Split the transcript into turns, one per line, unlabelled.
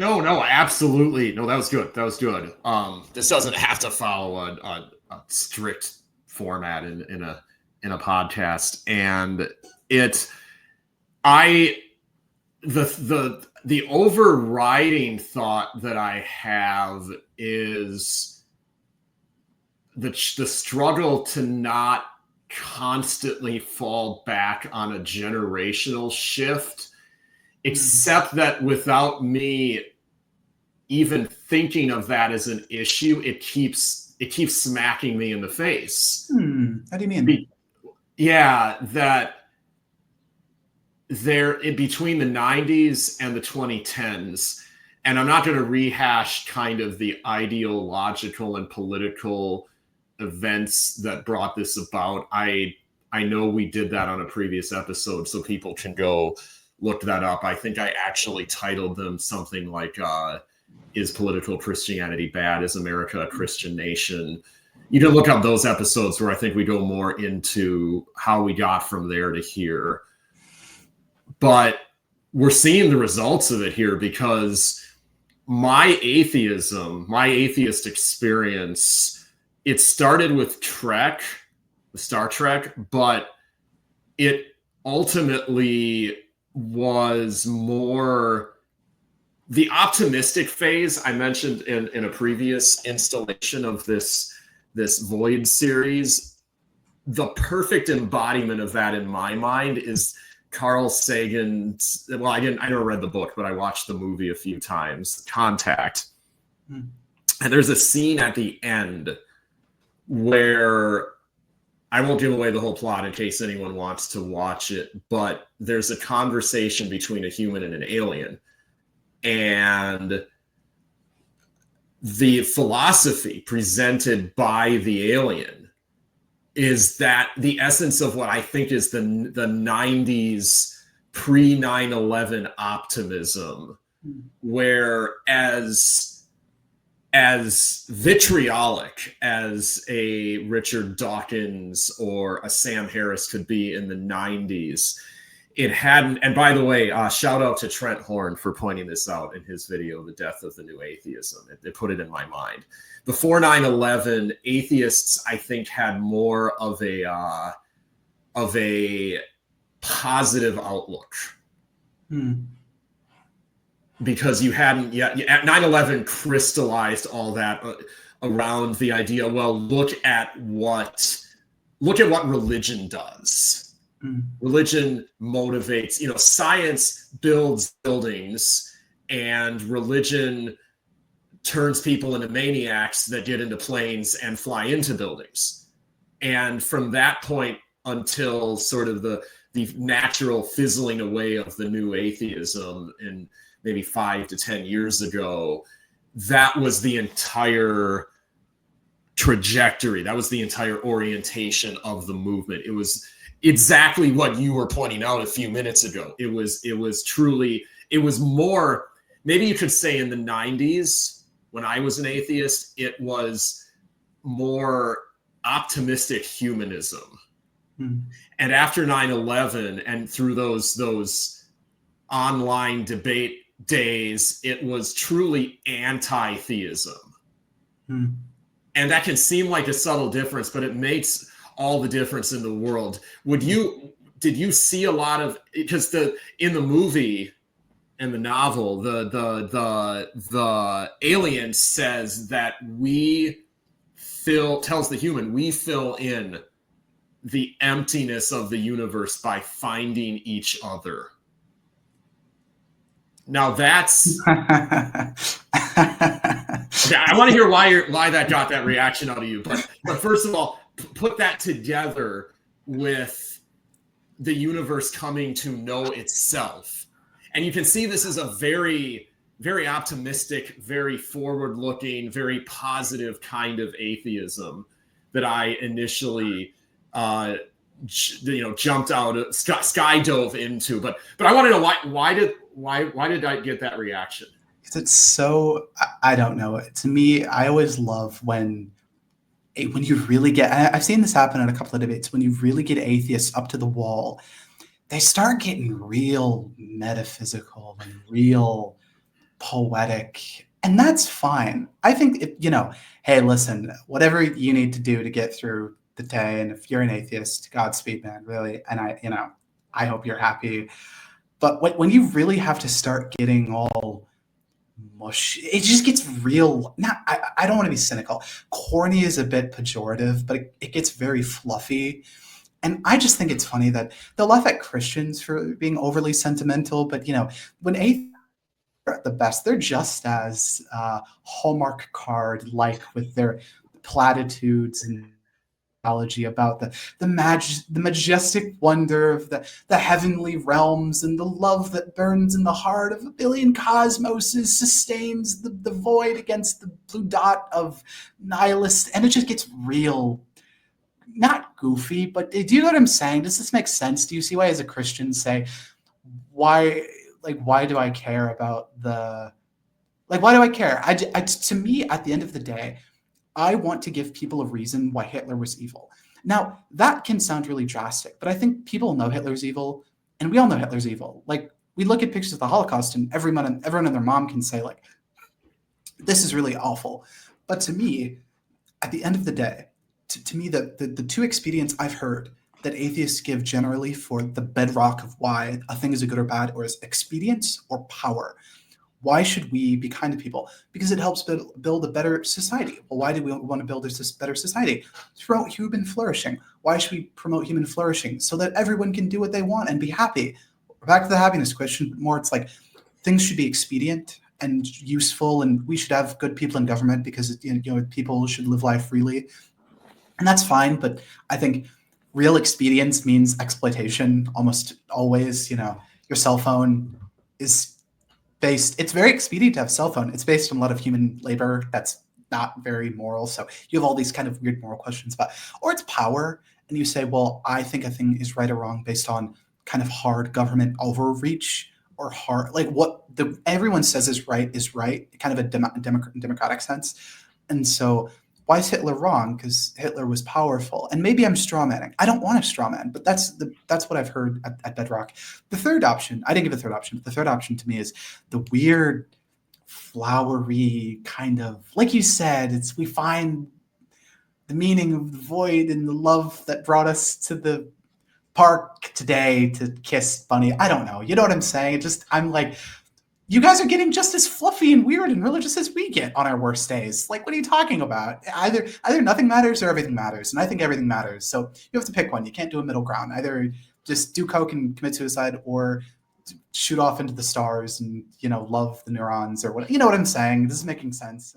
No, absolutely. No, that was good. That was good. This doesn't have to follow a strict format in a podcast, and the overriding thought that I have is the struggle to not constantly fall back on a generational shift, except that without me even thinking of that as an issue, it keeps smacking me in the face.
How do you mean?
That there in between the 90s and the 2010s, and I'm not going to rehash kind of the ideological and political events that brought this about. I know we did that on a previous episode, so people can go look that up. I think I actually titled them something like "Is Political Christianity Bad? Is America a Christian Nation?" You can look up those episodes where I think we go more into how we got from there to here. But we're seeing the results of it here, because my atheist experience, it started with Star Trek, but it ultimately was more the optimistic phase I mentioned in a previous installation of this Void series. The perfect embodiment of that in my mind is Carl Sagan's, well, I never read the book, but I watched the movie a few times, Contact. And there's a scene at the end where, I won't give away the whole plot in case anyone wants to watch it, but there's a conversation between a human and an alien. And the philosophy presented by the alien is that the essence of what I think is the 90s pre 9/11 optimism, where as vitriolic as a Richard Dawkins or a Sam Harris could be in the 90s, it hadn't. And by the way, shout out to Trent Horn for pointing this out in his video, The Death of the New Atheism. It put it in my mind. Before 9/11, atheists, I think, had more of a positive outlook. Because you hadn't yet, 9/11 crystallized all that around the idea, well, look at what religion does. Religion motivates, science builds buildings, and religion turns people into maniacs that get into planes and fly into buildings. And from that point until sort of the natural fizzling away of the new atheism in maybe 5 to 10 years ago, that was the entire trajectory. That was the entire orientation of the movement. It was exactly what you were pointing out a few minutes ago. It was more, maybe you could say in the 90s, when I was an atheist, it was more optimistic humanism. And after 9/11 and through those online debate days, it was truly anti-theism. And that can seem like a subtle difference, but it makes all the difference in the world. Did you see a lot of, because in the movie and the novel, the alien says that tells the human, we fill in the emptiness of the universe by finding each other. Now that's okay, I want to hear why that got that reaction out of you. But first of all, put that together with the universe coming to know itself. And you can see this is a very, very optimistic, very forward-looking, very positive kind of atheism that I initially, jumped out, skydove into. But I want to know why did I get that reaction?
Because it's so, I don't know. To me, I always love when you really get, I've seen this happen in a couple of debates, when you really get atheists up to the wall, they start getting real metaphysical and real poetic, and that's fine. I think hey, listen, whatever you need to do to get through the day, and if you're an atheist, Godspeed, man, really. And I hope you're happy. But when you really have to start getting all mush, it just gets real. Not, I don't want to be cynical. Corny is a bit pejorative, but it gets very fluffy. And I just think it's funny that they'll laugh at Christians for being overly sentimental, but when atheists are at the best, they're just as Hallmark card like with their platitudes and theology about the majestic wonder of the heavenly realms, and the love that burns in the heart of a billion cosmoses sustains the void against the blue dot of nihilist. And it just gets real, not goofy, but do you know what I'm saying? Does this make sense? Do you see why, as a Christian, say, why do I care about why do I care? To me, at the end of the day, I want to give people a reason why Hitler was evil. Now, that can sound really drastic, but I think people know Hitler's evil, and we all know Hitler's evil. Like, we look at pictures of the Holocaust, and everyone and their mom can say, like, this is really awful. But to me, at the end of the day, to me, the two expedients I've heard that atheists give generally for the bedrock of why a thing is a good or bad, or is expedience or power. Why should we be kind to people? Because it helps build a better society. Well, why do we want to build a better society? To promote human flourishing. Why should we promote human flourishing? So that everyone can do what they want and be happy. Back to the happiness question, more it's like things should be expedient and useful, and we should have good people in government because people should live life freely. And that's fine, but I think real expedience means exploitation almost always. Your cell phone is it's very expedient to have a cell phone. It's based on a lot of human labor that's not very moral. So you have all these kind of weird moral questions about, or it's power. And you say, well, I think a thing is right or wrong based on kind of hard government overreach, or hard, like what everyone says is right, kind of a democratic sense. And so why is Hitler wrong? Because Hitler was powerful. And maybe I'm strawmanning. I don't want to strawman, but that's what I've heard at Bedrock. The third option, I didn't give a third option, but the third option to me is the weird, flowery kind of, like you said, we find the meaning of the void and the love that brought us to the park today to kiss Bunny. I don't know. You know what I'm saying? I'm like, you guys are getting just as fluffy and weird and religious as we get on our worst days. Like, what are you talking about? Either nothing matters or everything matters. And I think everything matters. So you have to pick one. You can't do a middle ground. Either just do coke and commit suicide, or shoot off into the stars and, love the neurons, or what. You know what I'm saying? This is making sense.